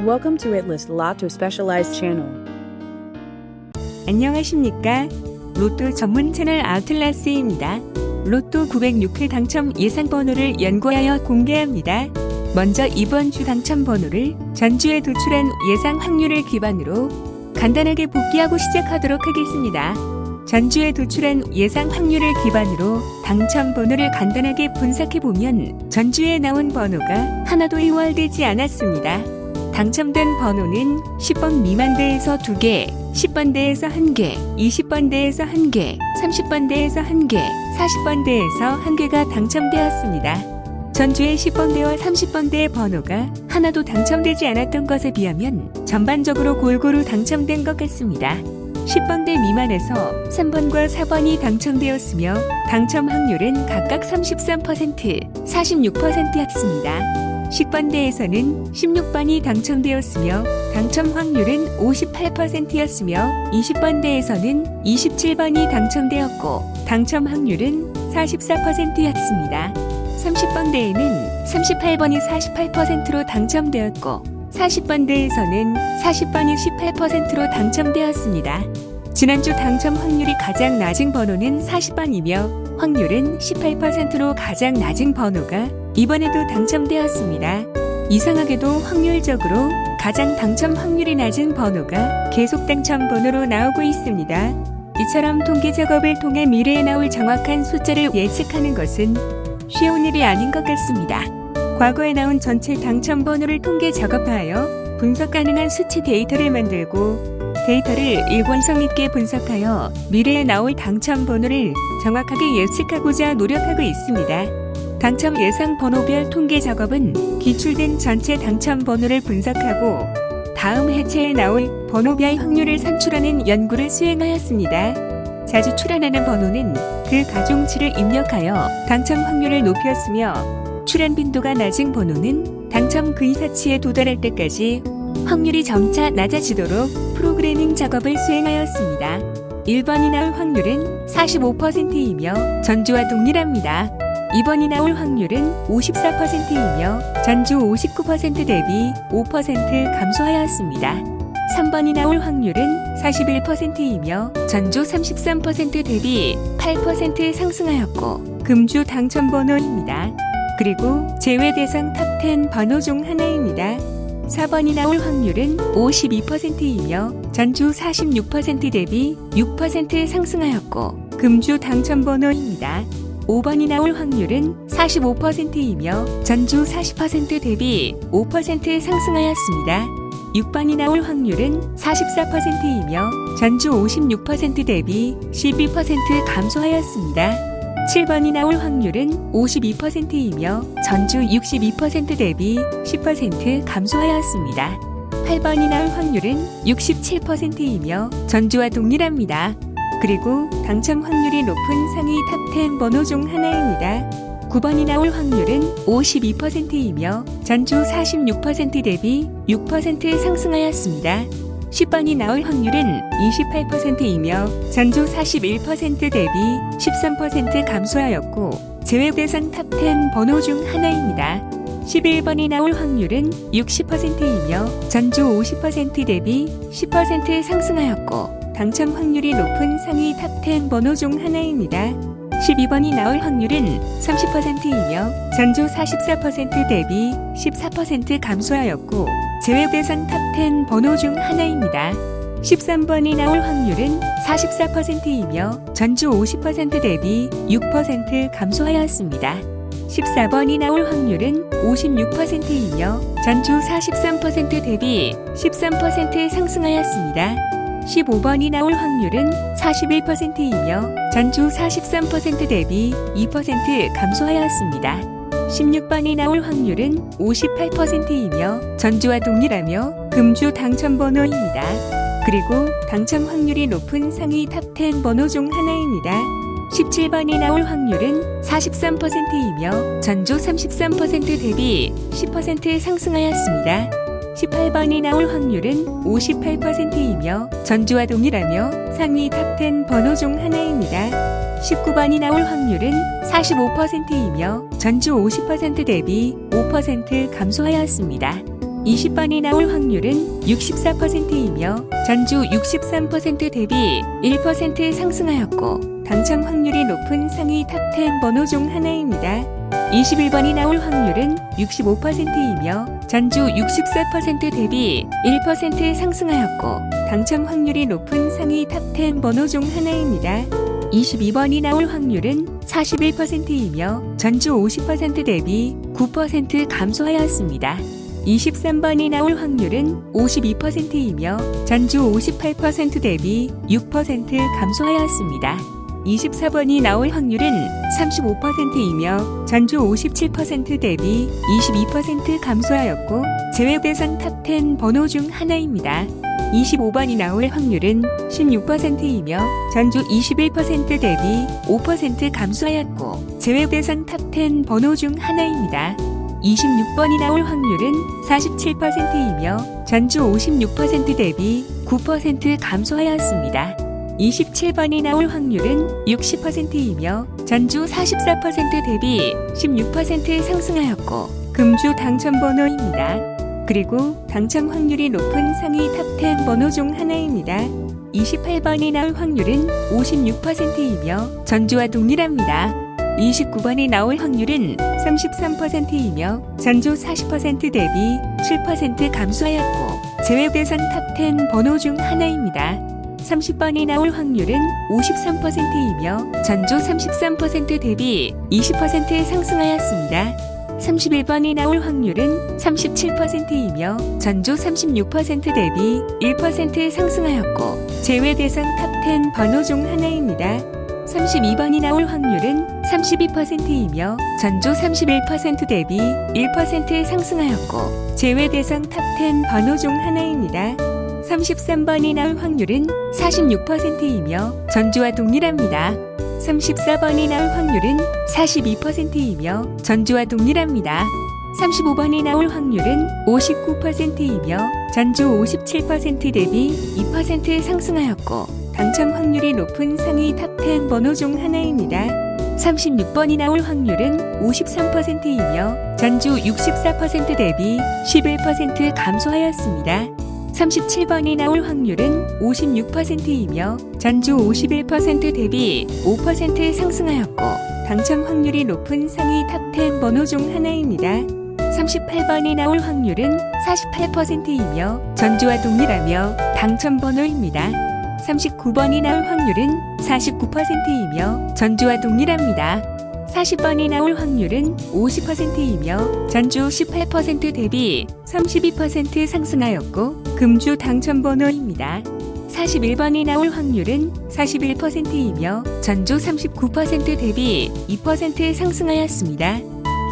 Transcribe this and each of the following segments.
Welcome to Atlas Lotto Specialized Channel. 안녕하십니까? 로또 전문 채널 아틀라스입니다. 로또 906회 당첨 예상 번호를 연구하여 공개합니다. 먼저 이번 주 당첨 번호를 전주에 도출한 예상 확률을 기반으로 간단하게 복귀하고 시작하도록 하겠습니다. 전주에 도출한 예상 확률을 기반으로 당첨 번호를 간단하게 분석해보면 전주에 나온 번호가 하나도 이월되지 않았습니다. 당첨된 번호는 10번 미만대에서 2개, 10번대에서 1개, 20번대에서 1개, 30번대에서 1개, 40번대에서 1개가 당첨되었습니다. 전주의 10번대와 30번대의 번호가 하나도 당첨되지 않았던 것에 비하면 전반적으로 골고루 당첨된 것 같습니다. 10번대 미만에서 3번과 4번이 당첨되었으며 당첨 확률은 각각 33%, 46%였습니다. 10번대에서는 16번이 당첨되었으며 당첨 확률은 58%였으며 20번대에서는 27번이 당첨되었고 당첨 확률은 44%였습니다. 30번대에는 38번이 48%로 당첨되었고 40번대에서는 40번이 18%로 당첨되었습니다. 지난주 당첨 확률이 가장 낮은 번호는 40번이며 확률은 18%로 가장 낮은 번호가 이번에도 당첨되었습니다. 이상하게도 확률적으로 가장 당첨 확률이 낮은 번호가 계속 당첨 번호로 나오고 있습니다. 이처럼 통계 작업을 통해 미래에 나올 정확한 숫자를 예측하는 것은 쉬운 일이 아닌 것 같습니다. 과거에 나온 전체 당첨 번호를 통계 작업하여 분석 가능한 수치 데이터를 만들고 데이터를 일관성 있게 분석하여 미래에 나올 당첨 번호를 정확하게 예측하고자 노력하고 있습니다. 당첨 예상 번호별 통계 작업은 기출된 전체 당첨 번호를 분석하고 다음 해체에 나올 번호별 확률을 산출하는 연구를 수행하였습니다. 자주 출현하는 번호는 그 가중치를 입력하여 당첨 확률을 높였으며 출현 빈도가 낮은 번호는 당첨 그 이사치에 도달할 때까지 확률이 점차 낮아지도록 프로그래밍 작업을 수행하였습니다. 1번이 나올 확률은 45%이며 전주와 동일합니다. 2번이 나올 확률은 54%이며 전주 59% 대비 5% 감소하였습니다. 3번이 나올 확률은 41%이며 전주 33% 대비 8% 상승하였고 금주 당첨 번호입니다. 그리고 제외 대상 탑10 번호 중 하나입니다. 4번이 나올 확률은 52%이며 전주 46% 대비 6% 상승하였고 금주 당첨 번호입니다. 5번이 나올 확률은 45%이며 전주 40% 대비 5% 상승하였습니다. 6번이 나올 확률은 44%이며 전주 56% 대비 12% 감소하였습니다. 7번이 나올 확률은 52%이며 전주 62% 대비 10% 감소하였습니다. 8번이 나올 확률은 67%이며 전주와 동일합니다. 그리고 당첨 확률이 높은 상위 탑10 번호 중 하나입니다. 9번이 나올 확률은 52%이며 전주 46% 대비 6% 상승하였습니다. 10번이 나올 확률은 28%이며 전주 41% 대비 13% 감소하였고 제외 대상 탑10 번호 중 하나입니다. 11번이 나올 확률은 60%이며 전주 50% 대비 10% 상승하였고 당첨 확률이 높은 상위 탑10 번호 중 하나입니다. 12번이 나올 확률은 30%이며 전주 44% 대비 14% 감소하였고 제외 대상 탑10 번호 중 하나입니다. 13번이 나올 확률은 44%이며 전주 50% 대비 6% 감소하였습니다. 14번이 나올 확률은 56%이며 전주 43% 대비 13% 상승하였습니다. 15번이 나올 확률은 41%이며 전주 43% 대비 2% 감소하였습니다. 16번이 나올 확률은 58%이며 전주와 동일하며 금주 당첨 번호입니다. 그리고 당첨 확률이 높은 상위 탑10 번호 중 하나입니다. 17번이 나올 확률은 43%이며 전주 33% 대비 10% 상승하였습니다. 18번이 나올 확률은 58%이며 전주와 동일하며 상위 탑10 번호 중 하나입니다. 19번이 나올 확률은 45%이며 전주 50% 대비 5% 감소하였습니다. 20번이 나올 확률은 64%이며 전주 63% 대비 1% 상승하였고 당첨 확률이 높은 상위 탑10 번호 중 하나입니다. 21번이 나올 확률은 65%이며 전주 64% 대비 1% 상승하였고 당첨 확률이 높은 상위 탑10 번호 중 하나입니다. 22번이 나올 확률은 41%이며 전주 50% 대비 9% 감소하였습니다. 23번이 나올 확률은 52%이며 전주 58% 대비 6% 감소하였습니다. 24번이 나올 확률은 35%이며 전주 57% 대비 22% 감소하였고 제외 대상 탑10 번호 중 하나입니다. 25번이 나올 확률은 16%이며 전주 21% 대비 5% 감소하였고 제외 대상 탑10 번호 중 하나입니다. 26번이 나올 확률은 47%이며 전주 56% 대비 9% 감소하였습니다. 27번이 나올 확률은 60%이며 전주 44% 대비 16% 상승하였고 금주 당첨 번호입니다. 그리고 당첨 확률이 높은 상위 탑10 번호 중 하나입니다. 28번이 나올 확률은 56%이며 전주와 동일합니다. 29번이 나올 확률은 33%이며 전주 40% 대비 7% 감소하였고 제외 대상 탑10 번호 중 하나입니다. 30번이 나올 확률은 53%이며 전주 33% 대비 20% 상승하였습니다. 31번이 나올 확률은 37%이며 전주 36% 대비 1% 상승하였고 제외 대상 탑10 번호 중 하나입니다. 32번이 나올 확률은 32%이며 전주 31% 대비 1% 상승하였고 제외 대상 탑10 번호 중 하나입니다. 33번이 나올 확률은 46%이며 전주와 동일합니다. 34번이 나올 확률은 42%이며 전주와 동일합니다. 35번이 나올 확률은 59%이며 전주 57% 대비 2% 상승하였고 당첨 확률이 높은 상위 탑10 번호 중 하나입니다. 36번이 나올 확률은 53%이며 전주 64% 대비 11% 감소하였습니다. 37번이 나올 확률은 56%이며 전주 51% 대비 5% 상승하였고 당첨 확률이 높은 상위 탑10 번호 중 하나입니다. 38번이 나올 확률은 48%이며 전주와 동일하며 당첨 번호입니다. 39번이 나올 확률은 49%이며 전주와 동일합니다. 40번이 나올 확률은 50%이며 전주 18% 대비 32% 상승하였고 금주 당첨 번호입니다. 41번이 나올 확률은 41%이며 전주 39% 대비 2% 상승하였습니다.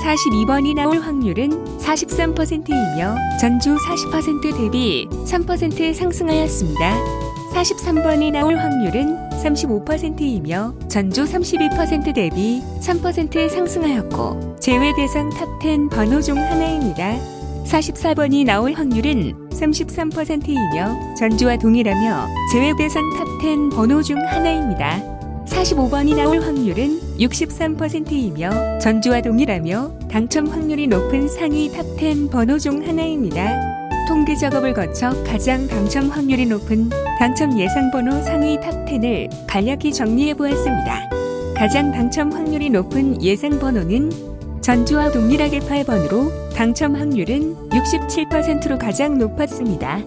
42번이 나올 확률은 43%이며 전주 40% 대비 3% 상승하였습니다. 43번이 나올 확률은 35%이며 전주 32% 대비 3% 상승하였고 제외 대상 탑10 번호 중 하나입니다. 44번이 나올 확률은 33%이며 전주와 동일하며 제외 대상 탑10 번호 중 하나입니다. 45번이 나올 확률은 63%이며 전주와 동일하며 당첨 확률이 높은 상위 탑10 번호 중 하나입니다. 통계 작업을 거쳐 가장 당첨 확률이 높은 당첨 예상 번호 상위 탑10을 간략히 정리해 보았습니다. 가장 당첨 확률이 높은 예상 번호는 전주와 동일하게 8번으로 당첨 확률은 67%로 가장 높았습니다.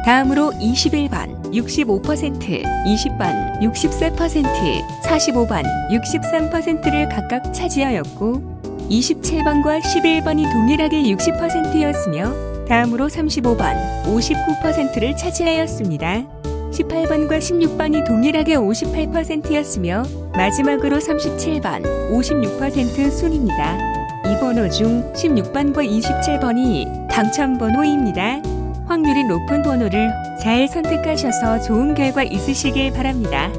다음으로 21번 65%, 20번 64%, 45번 63%를 각각 차지하였고 27번과 11번이 동일하게 60%였으며 다음으로 35번 59%를 차지하였습니다. 18번과 16번이 동일하게 58%였으며 마지막으로 37번 56% 순입니다. 이 번호 중 16번과 27번이 당첨 번호입니다. 확률이 높은 번호를 잘 선택하셔서 좋은 결과 있으시길 바랍니다.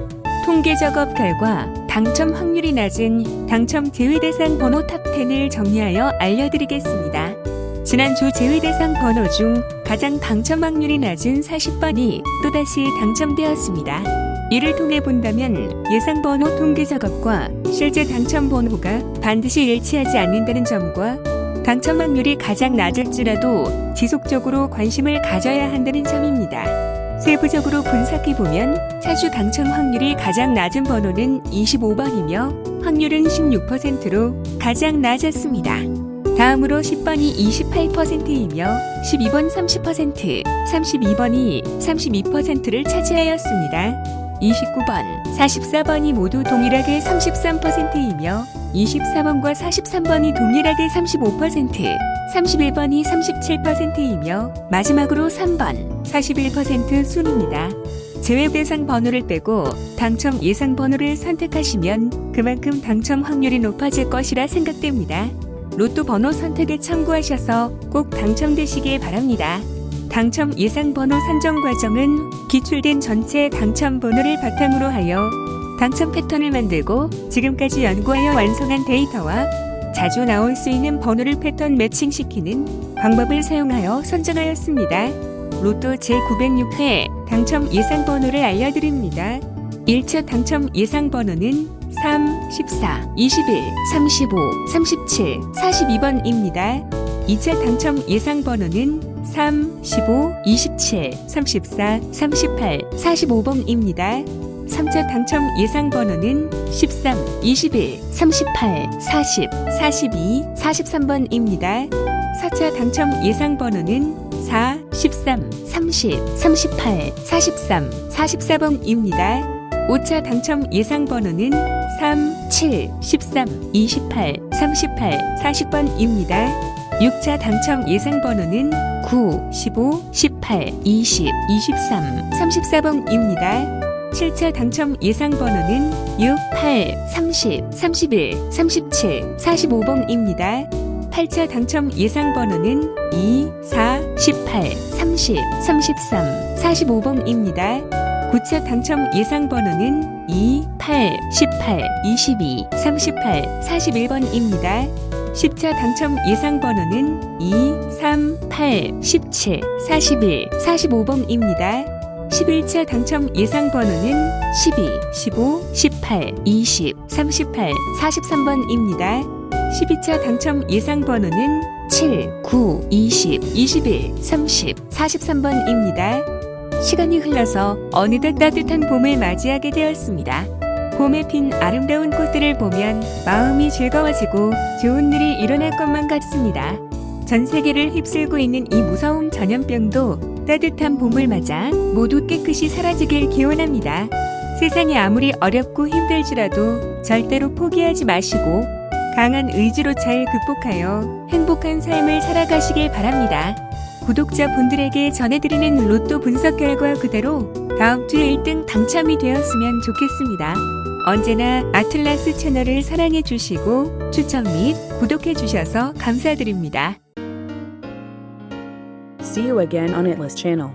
통계 작업 결과 당첨 확률이 낮은 당첨 제외대상 번호 탑10을 정리하여 알려드리겠습니다. 지난주 제외대상 번호 중 가장 당첨 확률이 낮은 40번이 또다시 당첨되었습니다. 이를 통해 본다면 예상 번호 통계 작업과 실제 당첨 번호가 반드시 일치하지 않는다는 점과 당첨 확률이 가장 낮을지라도 지속적으로 관심을 가져야 한다는 점입니다. 세부적으로 분석해보면 차주 당첨 확률이 가장 낮은 번호는 25번이며 확률은 16%로 가장 낮았습니다. 다음으로 10번이 28%이며 12번 30%, 32번이 32%를 차지하였습니다. 29번, 44번이 모두 동일하게 33%이며 24번과 43번이 동일하게 35%, 31번이 37%이며 마지막으로 3번, 41% 순입니다. 제외 대상 번호를 빼고 당첨 예상 번호를 선택하시면 그만큼 당첨 확률이 높아질 것이라 생각됩니다. 로또 번호 선택에 참고하셔서 꼭 당첨되시길 바랍니다. 당첨 예상 번호 선정 과정은 기출된 전체 당첨 번호를 바탕으로 하여 당첨 패턴을 만들고 지금까지 연구하여 완성한 데이터와 자주 나올 수 있는 번호를 패턴 매칭시키는 방법을 사용하여 선정하였습니다. 로또 제906회 당첨 예상 번호를 알려드립니다. 1차 당첨 예상 번호는 3, 14, 21, 35, 37, 42번입니다. 2차 당첨 예상 번호는 3, 15, 27, 34, 38, 45번입니다. 3차 당첨 예상 번호는 13, 21, 38, 40, 42, 43번입니다. 4차 당첨 예상 번호는 4, 13, 30, 38, 43, 44번입니다. 5차 당첨 예상 번호는 3, 7, 13, 28, 38, 40번입니다. 6차 당첨 예상 번호는 9, 15, 18, 20, 23, 34번입니다. 7차 당첨 예상 번호는 6, 8, 30, 31, 37, 45번입니다. 8차 당첨 예상 번호는 2, 4, 18, 30, 33, 45번입니다. 9차 당첨 예상 번호는 2, 8, 18, 22, 38, 41번입니다. 10차 당첨 예상 번호는 2, 3, 8, 17, 41, 45번입니다. 11차 당첨 예상 번호는 12, 15, 18, 20, 38, 43번입니다. 12차 당첨 예상 번호는 7, 9, 20, 21, 30, 43번입니다. 시간이 흘러서 어느덧 따뜻한 봄을 맞이하게 되었습니다. 봄에 핀 아름다운 꽃들을 보면 마음이 즐거워지고 좋은 일이 일어날 것만 같습니다. 전 세계를 휩쓸고 있는 이 무서운 전염병도 따뜻한 봄을 맞아 모두 깨끗이 사라지길 기원합니다. 세상이 아무리 어렵고 힘들지라도 절대로 포기하지 마시고 강한 의지로 잘 극복하여 행복한 삶을 살아가시길 바랍니다. 구독자분들에게 전해드리는 로또 분석 결과 그대로 다음 주에 1등 당첨이 되었으면 좋겠습니다. 언제나 아틀라스 채널을 사랑해 주시고 추천 및 구독해 주셔서 감사드립니다. See you again on Atlas channel.